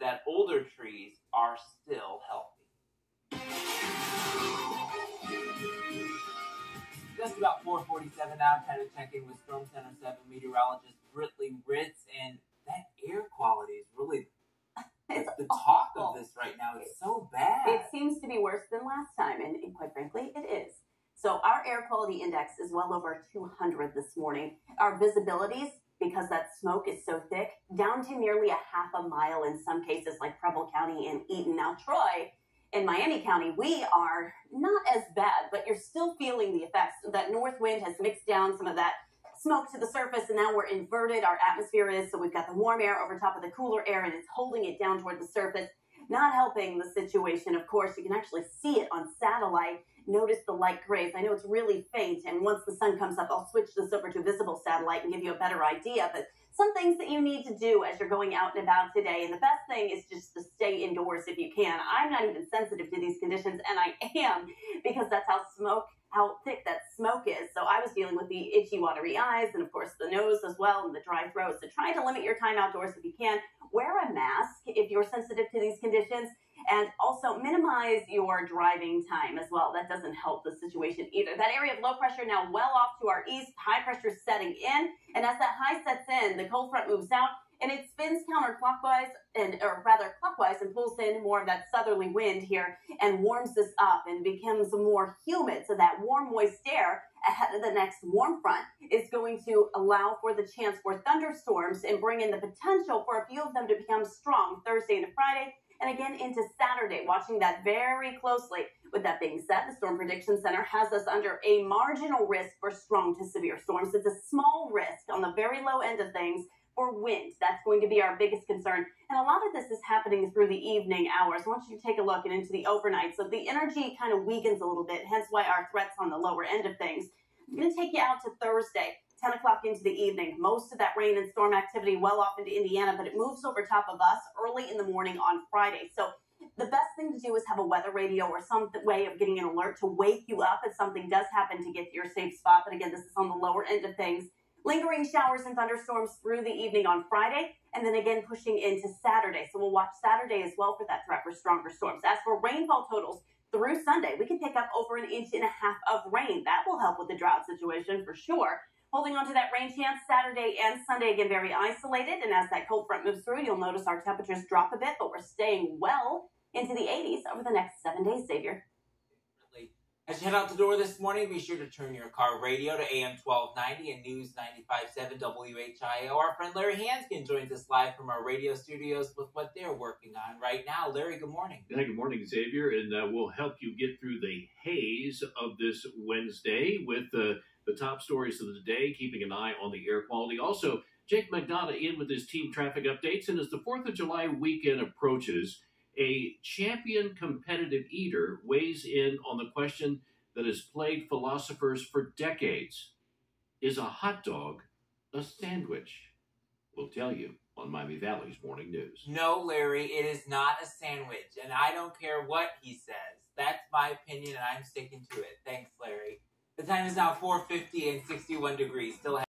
that older trees are still healthy. Just about 4:47 now, time to check in with Storm Center 7 meteorologist Britley Ritz, and that air quality is really the talk of this right now. It's so bad. It seems to be worse than last time, and quite frankly, it is. So our air quality index is well over 200 this morning. Our visibilities, because that smoke is so thick, down to nearly a half a mile in some cases, like Preble County and Eaton. Now, Troy and Miami County, we are not as bad, but you're still feeling the effects. That north wind has mixed down some of that smoke to the surface, and now we're inverted. Our atmosphere is, so we've got the warm air over top of the cooler air, and it's holding it down toward the surface, not helping the situation. Of course, you can actually see it on satellite. Notice the light grays. I know it's really faint, and once the sun comes up, I'll switch this over to visible satellite and give you a better idea. But some things that you need to do as you're going out and about today, and the best thing is just to stay indoors if you can. I'm not even sensitive to these conditions, and I am, because that's how thick that smoke is. So I was dealing with the itchy, watery eyes, and of course the nose as well, and the dry throat. So try to limit your time outdoors if you can. Wear a mask if you're sensitive to these conditions, and also minimize your driving time as well. That doesn't help the situation either. That area of low pressure now well off to our east, high pressure setting in, and as that high sets in, the cold front moves out, and it spins counterclockwise, or rather clockwise, and pulls in more of that southerly wind here and warms this up and becomes more humid. So that warm, moist air ahead of the next warm front is going to allow for the chance for thunderstorms and bring in the potential for a few of them to become strong Thursday into Friday and again into Saturday. Watching that very closely. With that being said, the Storm Prediction Center has us under a marginal risk for strong to severe storms. It's a small risk on the very low end of things for wind. That's going to be our biggest concern. And a lot of this is happening through the evening hours. I want you to take a look and into the overnight. So the energy kind of weakens a little bit, hence why our threat's on the lower end of things. I'm going to take you out to Thursday, 10 o'clock into the evening. Most of that rain and storm activity well off into Indiana, but it moves over top of us early in the morning on Friday. So the best thing to do is have a weather radio or some way of getting an alert to wake you up if something does happen to get to your safe spot. But again, this is on the lower end of things. Lingering showers and thunderstorms through the evening on Friday, and then again pushing into Saturday. So we'll watch Saturday as well for that threat for stronger storms. As for rainfall totals through Sunday, we can pick up over 1.5 inches of rain. That will help with the drought situation for sure. Holding on to that rain chance Saturday and Sunday, again, very isolated. And as that cold front moves through, you'll notice our temperatures drop a bit, but we're staying well into the 80s over the next 7 days, Xavier. As you head out the door this morning, be sure to turn your car radio to AM 1290 and News 95.7 WHIO. Our friend Larry Hanskin joins us live from our radio studios with what they're working on right now. Larry, good morning. Yeah, good morning, Xavier, and we'll help you get through the haze of this Wednesday with the top stories of the day, keeping an eye on the air quality. Also, Jake McDonough in with his team traffic updates, and as the 4th of July weekend approaches, a champion competitive eater weighs in on the question that has plagued philosophers for decades. Is a hot dog a sandwich? We'll tell you on Miami Valley's Morning News. No, Larry, it is not a sandwich, and I don't care what he says. That's my opinion, and I'm sticking to it. Thanks, Larry. The time is now 4:50 and 61 degrees. Still